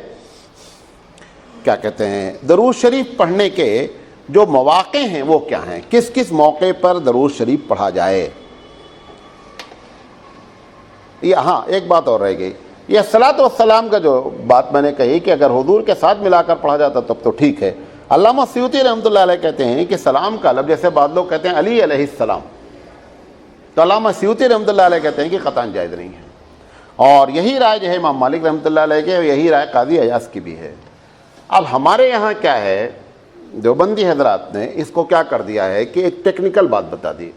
کیا کہتے ہیں, درود شریف پڑھنے کے جو مواقع ہیں وہ کیا ہیں, کس کس موقع پر درود شریف پڑھا جائے. یہ ہاں ایک بات اور رہ گئی, یہ صلاۃ والسلام کا جو بات میں نے کہی کہ اگر حضور کے ساتھ ملا کر پڑھا جاتا تب تو ٹھیک ہے. علامہ سیوطی رحمۃ اللہ علیہ کہتے ہیں کہ سلام کا لفظ, جیسے بعض لوگ کہتے ہیں علی علیہ السلام, تو علامہ سیوطی رحمۃ اللہ علیہ کہتے ہیں کہ قطعاً جائز نہیں ہے. اور یہی رائے جو ہے امام مالک رحمۃ اللہ علیہ کے, یہی رائے قاضی ایاز کی بھی ہے. اب ہمارے یہاں کیا ہے, دیوبندی حضرات نے اس کو کیا کر دیا ہے کہ ایک ٹیکنیکل بات بتا دی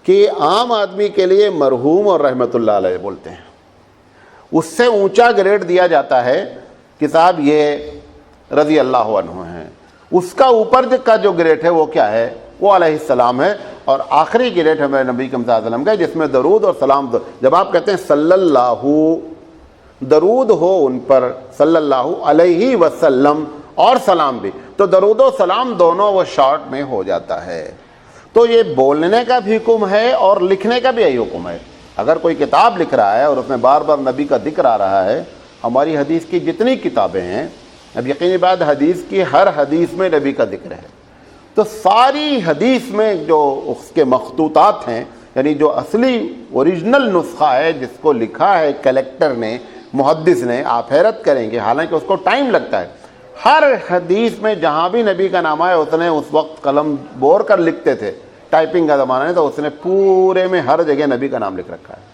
کہ عام آدمی کے لیے مرحوم اور رحمۃ اللہ علیہ بولتے ہیں, اس سے اونچا گریڈ دیا جاتا ہے کہ صاحب یہ رضی اللہ عنہ ہیں. اس کا اوپر کا جو گریڈ ہے وہ کیا ہے, وہ علیہ السلام ہے. اور آخری گریڈ ہے میرے نبی صلی اللہ علیہ وسلم کا, جس میں درود اور سلام, جب آپ کہتے ہیں صلی اللہ, درود ہو ان پر صلی اللہ علیہ وسلم, اور سلام بھی, تو درود و سلام دونوں وہ شارٹ میں ہو جاتا ہے. تو یہ بولنے کا بھی حکم ہے اور لکھنے کا بھی یہی حکم ہے. اگر کوئی کتاب لکھ رہا ہے اور اس میں بار بار نبی کا ذکر آ رہا ہے، ہماری حدیث کی جتنی کتابیں ہیں، اب یقینی بات حدیث کی ہر حدیث میں نبی کا ذکر ہے، تو ساری حدیث میں جو اس کے مخطوطات ہیں، یعنی جو اصلی اوریجنل نسخہ ہے جس کو لکھا ہے کلیکٹر نے، محدث نے، آپ حیرت کریں گے، حالانکہ اس کو ٹائم لگتا ہے، ہر حدیث میں جہاں بھی نبی کا نام آیا اس نے اس وقت قلم بور کر لکھتے تھے، ٹائپنگ کا زمانہ ہے تو اس نے پورے میں ہر جگہ نبی کا نام لکھ رکھا ہے.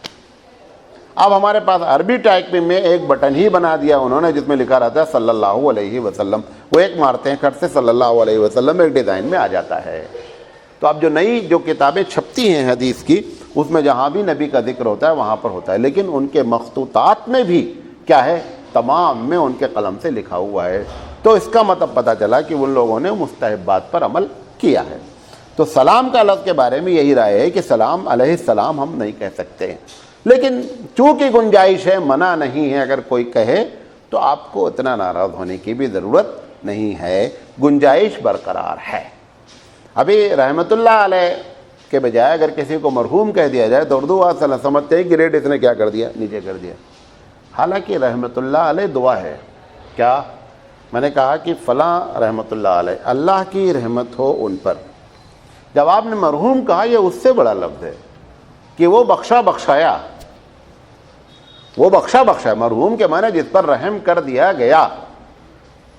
اب ہمارے پاس عربی ٹائپنگ میں ایک بٹن ہی بنا دیا انہوں نے جس میں لکھا رہتا ہے صلی اللہ علیہ وسلم، وہ ایک مارتے ہیں کھٹ سے صلی اللہ علیہ وسلم ایک ڈیزائن میں آ جاتا ہے. تو اب جو نئی جو کتابیں چھپتی ہیں حدیث کی، اس میں جہاں بھی نبی کا ذکر ہوتا ہے وہاں پر ہوتا ہے، لیکن ان کے مخطوطات میں بھی کیا ہے، تمام میں ان کے قلم سے لکھا ہوا ہے. تو اس کا مطلب پتہ چلا کہ ان لوگوں نے مستحبات پر عمل کیا ہے. تو سلام کا لفظ کے بارے میں یہی رائے ہے کہ سلام علیہ السلام ہم نہیں کہہ سکتے، لیکن چونکہ گنجائش ہے، منع نہیں ہے، اگر کوئی کہے تو آپ کو اتنا ناراض ہونے کی بھی ضرورت نہیں ہے، گنجائش برقرار ہے. ابھی رحمت اللہ علیہ کے بجائے اگر کسی کو مرحوم کہہ دیا جائے تو اردو والا سمجھتے ہیں گریڈ اس نے کیا کر دیا، نیچے کر دیا. حالانکہ رحمت اللہ علیہ دعا ہے. کیا میں نے کہا کہ فلاں رحمت اللہ علیہ، اللہ کی رحمت ہو ان پر. جب آپ نے مرحوم کہا، یہ اس سے بڑا لفظ ہے کہ وہ بخشا بخشایا، وہ بخشا بخشایا. مرحوم کے معنی جس پر رحم کر دیا گیا،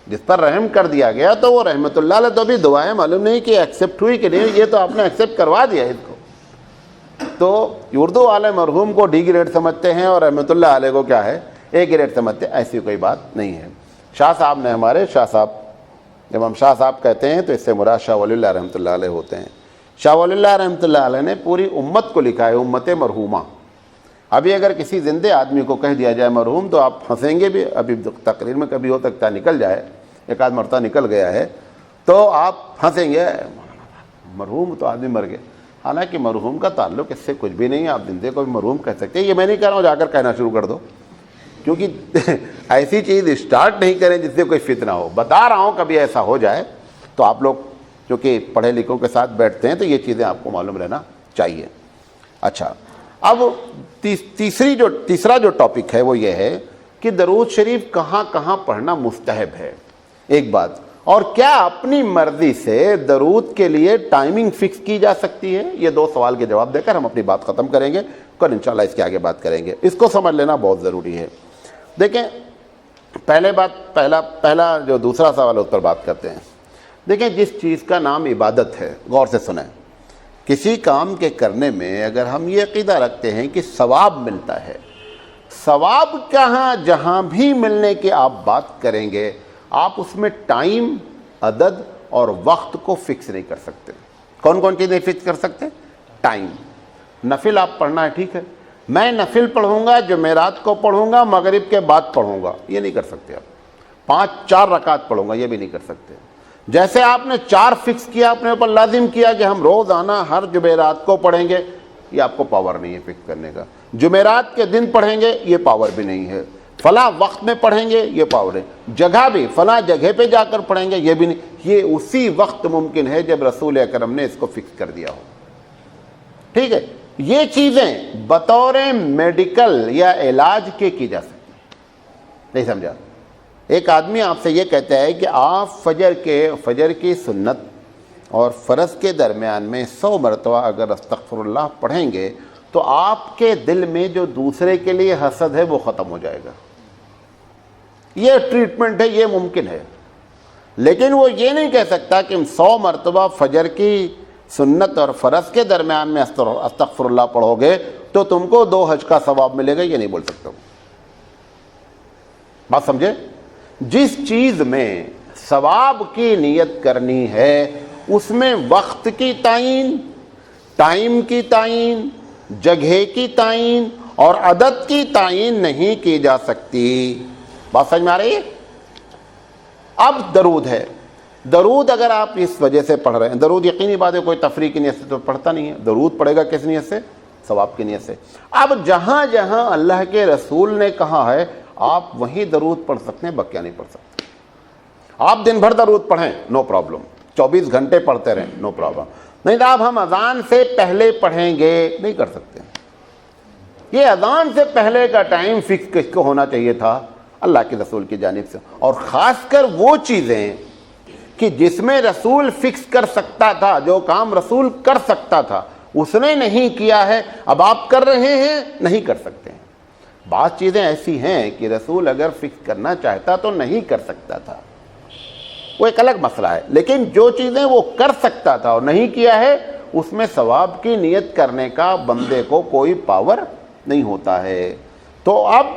جس پر رحم کر دیا گیا، تو وہ رحمت اللہ علیہ تو بھی دعائیں معلوم نہیں کہ ایکسیپٹ ہوئی کہ نہیں، یہ تو آپ نے ایکسیپٹ کروا دیا اس کو. تو اردو والے مرحوم کو ڈی گریڈ سمجھتے ہیں اور رحمت اللہ علیہ کو کیا ہے، اے گریڈ سمجھتے ہیں. ایسی کوئی بات نہیں ہے. شاہ صاحب نے، ہمارے شاہ صاحب، جب ہم شاہ صاحب کہتے ہیں تو اس سے مراد شاہ ولی اللہ رحمۃ اللہ علیہ ہوتے ہیں. شاہ ولی اللہ رحمۃ اللہ علیہ نے پوری امت کو لکھا ہے، امت مرحومہ. ابھی اگر کسی زندے آدمی کو کہہ دیا جائے مرحوم تو آپ ہنسیں گے بھی، ابھی تقریر میں کبھی ہو سکتا ہے نکل جائے، ایک آدھ مرتبہ نکل گیا ہے تو آپ ہنسیں گے، مرحوم تو آدمی مر گئے. حالانکہ مرحوم کا تعلق اس سے کچھ بھی نہیں ہے، آپ زندے کو بھی مرحوم کہہ سکتے ہیں. یہ میں نہیں کہہ رہا ہوں جا کر کہنا شروع کر دو، کیونکہ ایسی چیز اسٹارٹ نہیں کریں جس سے کوئی فتنہ ہو. بتا رہا ہوں کبھی ایسا ہو جائے تو آپ لوگ جو کہ پڑھے لکھوں کے ساتھ بیٹھتے ہیں تو یہ چیزیں آپ کو معلوم رہنا چاہیے. اچھا، اب تیسرا جو ٹاپک ہے وہ یہ ہے کہ درود شریف کہاں کہاں پڑھنا مستحب ہے، ایک بات، اور کیا اپنی مرضی سے درود کے لیے ٹائمنگ فکس کی جا سکتی ہے. یہ دو سوال کے جواب دے کر ہم اپنی بات ختم کریں گے، کل انشاءاللہ اس کے آگے بات کریں گے. اس کو سمجھ لینا بہت ضروری ہے. دیکھیں، پہلا جو دوسرا سوال ہے اس پر بات کرتے ہیں. دیکھیں، جس چیز کا نام عبادت ہے، غور سے سنیں، کسی کام کے کرنے میں اگر ہم یہ عقیدہ رکھتے ہیں کہ ثواب ملتا ہے، ثواب کہاں جہاں بھی ملنے کی آپ بات کریں گے، آپ اس میں ٹائم، عدد اور وقت کو فکس نہیں کر سکتے. کون کون چیزیں فکس کر سکتے؟ ٹائم. نفل آپ پڑھنا ہے، ٹھیک ہے، میں نفل پڑھوں گا، جمعرات کو پڑھوں گا، مغرب کے بعد پڑھوں گا، یہ نہیں کر سکتے آپ. 4 رکعت پڑھوں گا، یہ بھی نہیں کر سکتے. جیسے آپ نے 4 فکس کیا، اپنے اوپر لازم کیا کہ ہم روزانہ ہر جمعرات کو پڑھیں گے، یہ آپ کو پاور نہیں ہے فکس کرنے کا. جمعرات کے دن پڑھیں گے، یہ پاور بھی نہیں ہے. فلاں وقت میں پڑھیں گے، یہ پاور ہے. جگہ بھی فلاں جگہ پہ جا کر پڑھیں گے، یہ بھی نہیں. یہ اسی وقت ممکن ہے جب رسول اکرم نے اس کو فکس کر دیا ہو. ٹھیک ہے، یہ چیزیں بطور میڈیکل یا علاج کے کی جا سکتی. نہیں سمجھا؟ ایک آدمی آپ سے یہ کہتا ہے کہ آپ فجر کی سنت اور فرض کے درمیان میں 100 مرتبہ اگر استغفر اللہ پڑھیں گے تو آپ کے دل میں جو دوسرے کے لیے حسد ہے وہ ختم ہو جائے گا. یہ ٹریٹمنٹ ہے، یہ ممکن ہے. لیکن وہ یہ نہیں کہہ سکتا کہ 100 مرتبہ فجر کی سنت اور فرض کے درمیان میں استغفر اللہ پڑھو گے تو تم کو 2 حج کا ثواب ملے گا، یہ نہیں بول سکتا. بات سمجھے؟ جس چیز میں ثواب کی نیت کرنی ہے اس میں وقت کی تعین، ٹائم کی تعین، جگہ کی تعین اور عدد کی تعین نہیں کی جا سکتی. بات سمجھ میں آ رہی ہے؟ اب درود ہے. درود اگر آپ اس وجہ سے پڑھ رہے ہیں، درود یقینی بات ہے کوئی تفریح کی نیت سے تو پڑھتا نہیں ہے. درود پڑھے گا کس نیت سے؟ ثواب کی نیت سے. اب جہاں جہاں اللہ کے رسول نے کہا ہے آپ وہیں درود پڑھ سکتے ہیں، بقیہ نہیں پڑھ سکتے. آپ دن بھر درود پڑھیں، نو پرابلم. 24 گھنٹے پڑھتے رہیں، نو پرابلم. نہیں صاحب ہم اذان سے پہلے پڑھیں گے، نہیں کر سکتے. یہ اذان سے پہلے کا ٹائم فکس کس کو ہونا چاہیے تھا؟ اللہ کے رسول کی جانب سے. اور خاص کر وہ چیزیں کہ جس میں رسول فکس کر سکتا تھا، جو کام رسول کر سکتا تھا اس نے نہیں کیا ہے، اب آپ کر رہے ہیں، نہیں کر سکتے ہیں. بعض چیزیں ایسی ہیں کہ رسول اگر فکس کرنا چاہتا تو نہیں کر سکتا تھا، وہ ایک الگ مسئلہ ہے. لیکن جو چیزیں وہ کر سکتا تھا اور نہیں کیا ہے، اس میں ثواب کی نیت کرنے کا بندے کو کوئی پاور نہیں ہوتا ہے. تو اب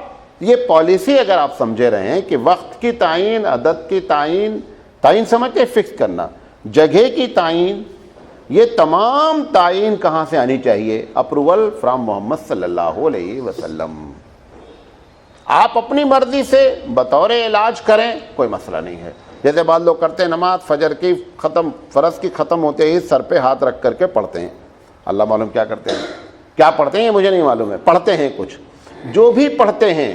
یہ پالیسی اگر آپ سمجھے رہے ہیں کہ وقت کی تعین، عدد کی تعین سمجھ کے فکس کرنا، جگہ کی تعین، یہ تمام تعین کہاں سے آنی چاہیے؟ اپروول فرام محمد صلی اللہ علیہ وسلم. آپ اپنی مرضی سے بطور علاج کریں، کوئی مسئلہ نہیں ہے. جیسے بعض لوگ کرتے ہیں، نماز فجر کی ختم، فرض کی ختم ہوتے ہی سر پہ ہاتھ رکھ کر کے پڑھتے ہیں. اللہ معلوم کیا کرتے ہیں، کیا پڑھتے ہیں مجھے نہیں معلوم ہے، پڑھتے ہیں کچھ. جو بھی پڑھتے ہیں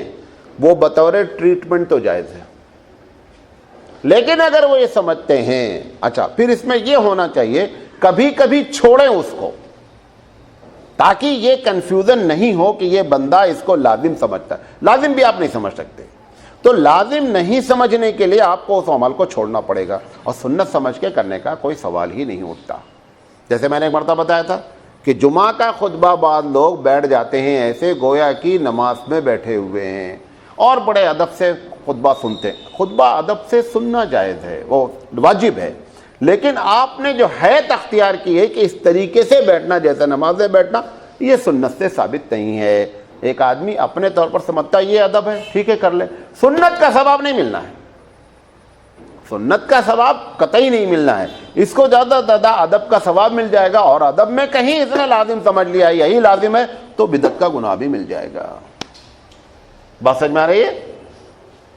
وہ بطور ٹریٹمنٹ تو جائز ہے. لیکن اگر وہ یہ سمجھتے ہیں، اچھا پھر اس میں یہ ہونا چاہیے کبھی کبھی چھوڑیں اس کو، تاکہ یہ کنفیوژن نہیں ہو کہ یہ بندہ اس کو لازم سمجھتا ہے. لازم بھی آپ نہیں سمجھ سکتے، تو لازم نہیں سمجھنے کے لیے آپ کو اس عمل کو چھوڑنا پڑے گا، اور سنت سمجھ کے کرنے کا کوئی سوال ہی نہیں اٹھتا. جیسے میں نے ایک مرتبہ بتایا تھا کہ جمعہ کا خطبہ بعض لوگ بیٹھ جاتے ہیں ایسے گویا کی نماز میں بیٹھے ہوئے ہیں اور بڑے ادب سے خطبہ سنتے ہیں. خطبہ ادب سے سننا جائز ہے، وہ واجب ہے، لیکن آپ نے جو حیت اختیار کی ہے کہ اس طریقے سے بیٹھنا جیسے نماز میں بیٹھنا، یہ سنت سے ثابت نہیں ہے. ایک آدمی اپنے طور پر سمجھتا ہے یہ ادب ہے، ٹھیک ہے کر لے، سنت کا ثواب نہیں ملنا ہے، سنت کا ثواب قطعی نہیں ملنا ہے. اس کو زیادہ زیادہ ادب کا ثواب مل جائے گا، اور ادب میں کہیں اس نے لازم سمجھ لیا یہی لازم ہے تو بدعت کا گناہ بھی مل جائے گا. بات سمجھ میں آ رہی ہے؟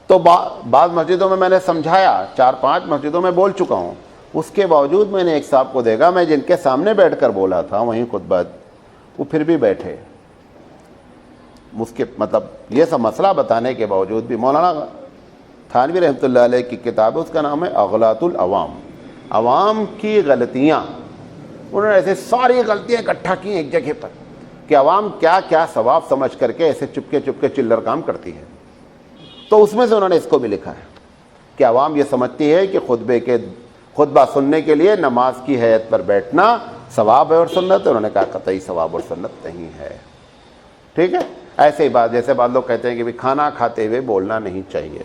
تو بعض مسجدوں میں نے سمجھایا، 4-5 مسجدوں میں بول چکا ہوں، اس کے باوجود میں نے ایک صاحب کو دیکھا، میں جن کے سامنے بیٹھ کر بولا تھا وہیں خطبہ، وہ پھر بھی بیٹھے، اس کے مطلب یہ سب مسئلہ بتانے کے باوجود بھی. مولانا تھانوی رحمۃ اللہ علیہ کی کتاب ہے، اس کا نام ہے اغلاط العوام، عوام کی غلطیاں. انہوں نے ایسے ساری غلطیاں اکٹھا کی ایک جگہ پر کہ عوام کیا کیا ثواب سمجھ کر کے ایسے چپکے چپکے چلر کام کرتی ہے. تو اس میں سے انہوں نے اس کو بھی لکھا ہے کہ عوام یہ سمجھتی ہے کہ خطبہ سننے کے لیے نماز کی حیت پر بیٹھنا ثواب ہے اور سنت ہے. انہوں نے کہا قطعی ثواب اور سنت نہیں ہے. ٹھیک ہے. ایسے ہی بات جیسے بعض لوگ کہتے ہیں کہ بھی کھانا کھاتے ہوئے بولنا نہیں چاہیے،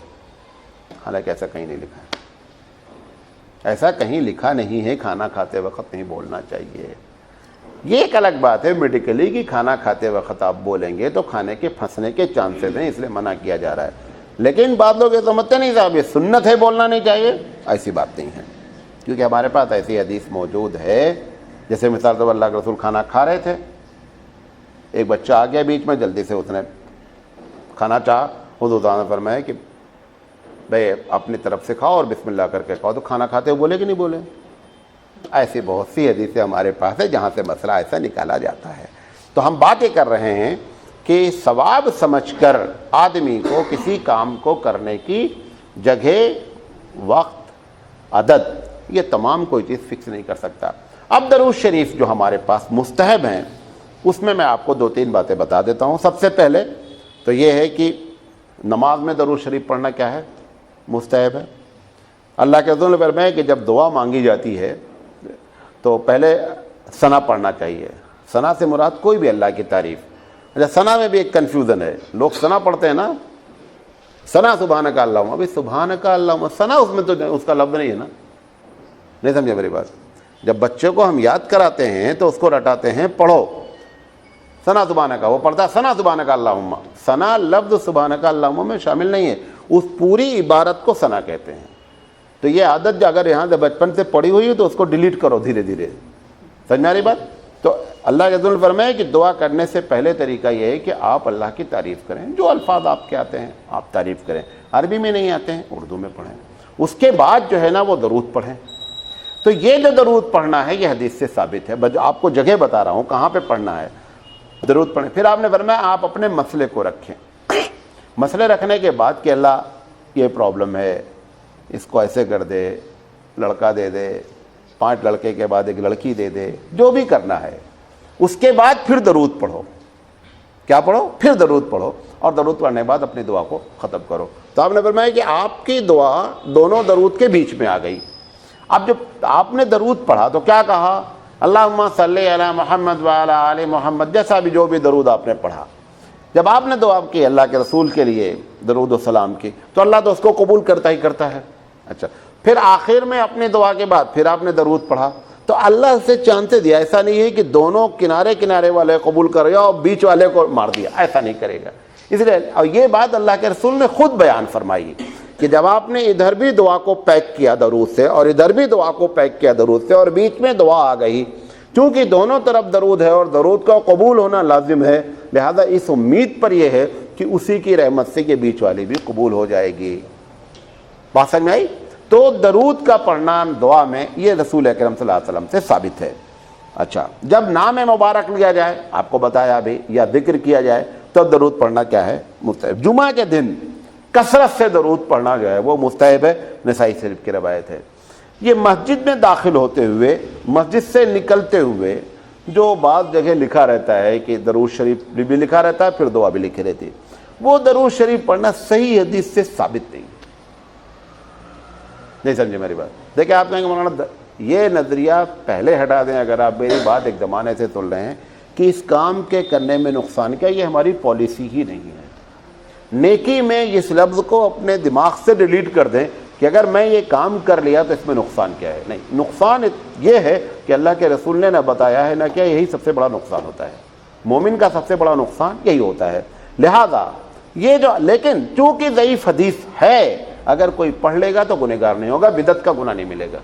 حالانکہ ایسا کہیں نہیں لکھا ہے، ایسا کہیں لکھا نہیں ہے کھانا کھاتے وقت نہیں بولنا چاہیے. یہ ایک الگ بات ہے میڈیکلی کہ کھانا کھاتے وقت آپ بولیں گے تو کھانے کے پھنسنے کے چانسز ہیں، اس لیے منع کیا جا رہا ہے. لیکن بعض لوگ یہ سمجھتے نہیں صاحب یہ سنت ہے بولنا نہیں چاہیے، ایسی بات نہیں ہے. کیونکہ ہمارے پاس ایسی حدیث موجود ہے، جیسے مثال طور پر اللہ کے رسول کھانا کھا رہے تھے، ایک بچہ آ گیا بیچ میں، جلدی سے اس نے کھانا چاہا، حضور صلی اللہ علیہ وسلم فرمایا کہ بھائی اپنی طرف سے کھاؤ اور بسم اللہ کر کے کھاؤ. تو کھانا کھاتے ہوئے بولے کہ نہیں بولے؟ ایسی بہت سی حدیثیں ہمارے پاس ہے جہاں سے مسئلہ ایسا نکالا جاتا ہے. تو ہم بات یہ کر رہے ہیں کہ ثواب سمجھ کر آدمی کو کسی کام کو کرنے کی جگہ، وقت، عدد، یہ تمام کوئی چیز فکس نہیں کر سکتا. اب درود شریف جو ہمارے پاس مستحب ہیں، اس میں آپ کو 2-3 باتیں بتا دیتا ہوں. سب سے پہلے تو یہ ہے کہ نماز میں درود شریف پڑھنا کیا ہے؟ مستحب ہے. اللہ کے رسول نے فرمایا کہ جب دعا مانگی جاتی ہے تو پہلے ثنا پڑھنا چاہیے. ثنا سے مراد کوئی بھی اللہ کی تعریف. اچھا ثنا میں بھی ایک کنفیوژن ہے، لوگ ثنا پڑھتے ہیں نا، ثنا سبحانک اللہم، ابھی سبحانک اللہم ثنا اس میں تو اس کا لفظ نہیں ہے نا، نہیں سمجھے میری بات. جب بچے کو ہم یاد کراتے ہیں تو اس کو رٹاتے ہیں پڑھو ثنا سبحانک، وہ پڑھتا ثنا سبحانک اللہم. ثنا لفظ سبحانک اللہم میں شامل نہیں ہے، اس پوری عبارت کو ثنا کہتے ہیں. تو یہ عادت اگر یہاں سے بچپن سے پڑی ہوئی ہے تو اس کو ڈیلیٹ کرو دھیرے دھیرے. سمجھ میں آ رہی بات؟ تو اللہ کے رسول نے فرمایا کہ دعا کرنے سے پہلے طریقہ یہ ہے کہ آپ اللہ کی تعریف کریں، جو الفاظ آپ کے آتے ہیں آپ تعریف کریں. عربی میں نہیں آتے ہیں اردو میں پڑھیں. اس کے بعد جو ہے نا وہ درود پڑھیں. تو یہ جو درود پڑھنا ہے یہ حدیث سے ثابت ہے. آپ کو جگہ بتا رہا ہوں کہاں پہ پڑھنا ہے. درود پڑھیں. پھر آپ نے فرمایا آپ اپنے مسئلے کو رکھیں. مسئلے رکھنے کے بعد کہ اللہ یہ پرابلم ہے، اس کو ایسے کر دے، لڑکا دے دے، 5 لڑکے کے بعد ایک لڑکی دے دے، جو بھی کرنا ہے، اس کے بعد پھر درود پڑھو. کیا پڑھو؟ پھر درود پڑھو، اور درود پڑھنے کے بعد اپنی دعا کو ختم کرو. تو آپ نے فرمایا کہ آپ کی دعا دونوں درود کے بیچ میں آ گئی. اب جب آپ نے درود پڑھا تو کیا کہا؟ اللہم صلی علی محمد وعلی آل محمد، جیسا بھی جو بھی درود آپ نے پڑھا. جب آپ نے دعا کی اللہ کے رسول کے لیے درود و سلام کی تو اللہ تو اس کو قبول کرتا ہی کرتا ہے. اچھا، پھر آخر میں اپنی دعا کے بعد پھر آپ نے درود پڑھا تو اللہ سے چانتے دیا. ایسا نہیں ہے کہ دونوں کنارے کنارے والے قبول کر گیا اور بیچ والے کو مار دیا، ایسا نہیں کرے گا. اس لیے اور یہ بات اللہ کے رسول نے خود بیان فرمائی کہ جب آپ نے ادھر بھی دعا کو پیک کیا درود سے اور ادھر بھی دعا کو پیک کیا درود سے اور بیچ میں دعا آ گئی، چونکہ دونوں طرف درود ہے اور درود کا قبول ہونا لازم ہے، لہذا اس امید پر یہ ہے کہ اسی کی رحمت سے کہ بیچ والی بھی قبول ہو جائے گی. بات سمجھ میں آئی؟ تو درود کا پڑھنا دعا میں یہ رسول اکرم صلی اللہ علیہ وسلم سے ثابت ہے. اچھا، جب نام مبارک لیا جائے، آپ کو بتایا ابھی، یا ذکر کیا جائے تو درود پڑھنا کیا ہے؟ مستحب. جمعہ کے دن کثرت سے درود پڑھنا جو ہے وہ مستحب ہے، نسائی شریف کی روایت ہے. یہ مسجد میں داخل ہوتے ہوئے، مسجد سے نکلتے ہوئے جو بعض جگہ لکھا رہتا ہے کہ درود شریف بھی لکھا رہتا ہے، پھر دعا بھی لکھی رہتی ہے، وہ درود شریف پڑھنا صحیح حدیث سے ثابت نہیں سمجھے میری بات. دیکھیں، آپ کہیں گے مولانا یہ نظریہ پہلے ہٹا دیں، اگر آپ میری بات ایک زمانے سے سن رہے ہیں کہ اس کام کے کرنے میں نقصان کیا، یہ ہماری پالیسی ہی نہیں ہے. نیکی میں اس لفظ کو اپنے دماغ سے ڈیلیٹ کر دیں کہ اگر میں یہ کام کر لیا تو اس میں نقصان کیا ہے. نہیں، نقصان یہ ہے کہ اللہ کے رسول نے نہ بتایا ہے نہ کیا، یہی سب سے بڑا نقصان ہوتا ہے. مومن کا سب سے بڑا نقصان یہی ہوتا ہے. لہذا یہ جو، لیکن چونکہ ضعیف حدیث ہے، اگر کوئی پڑھ لے گا تو گنہگار نہیں ہوگا، بدعت کا گناہ نہیں ملے گا.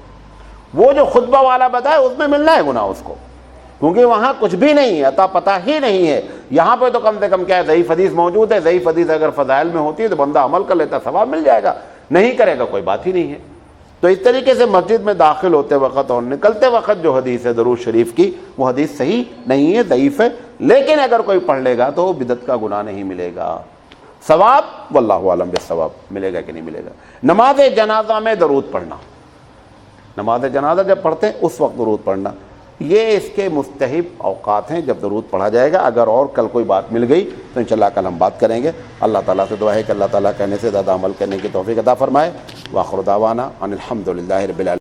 وہ جو خطبہ والا بتایا اس میں ملنا ہے گناہ اس کو، کیونکہ وہاں کچھ بھی نہیں ہے، عطا پتہ ہی نہیں ہے. یہاں پہ تو کم سے کم کیا ہے، ضعیف حدیث موجود ہے. ضعیف حدیث اگر فضائل میں ہوتی ہے تو بندہ عمل کر لیتا، ثواب مل جائے گا. نہیں کرے گا کوئی بات ہی نہیں ہے. تو اس طریقے سے مسجد میں داخل ہوتے وقت اور نکلتے وقت جو حدیث ہے درود شریف کی، وہ حدیث صحیح نہیں ہے، ضعیف ہے. لیکن اگر کوئی پڑھ لے گا تو بدعت کا گناہ نہیں ملے گا. ثواب واللہ عالم بالثواب ملے گا کہ نہیں ملے گا. نماز جنازہ میں درود پڑھنا، نماز جنازہ جب پڑھتے ہیں اس وقت درود پڑھنا، یہ اس کے مستحب اوقات ہیں جب درود پڑھا جائے گا. اگر اور کل کوئی بات مل گئی تو انشاءاللہ کل ہم بات کریں گے. اللہ تعالیٰ سے دعا ہے کہ اللہ تعالیٰ کہنے سے زیادہ عمل کرنے کی توفیق عطا فرمائے. وآخر دعوانا ان الحمد للہ رب العالمین.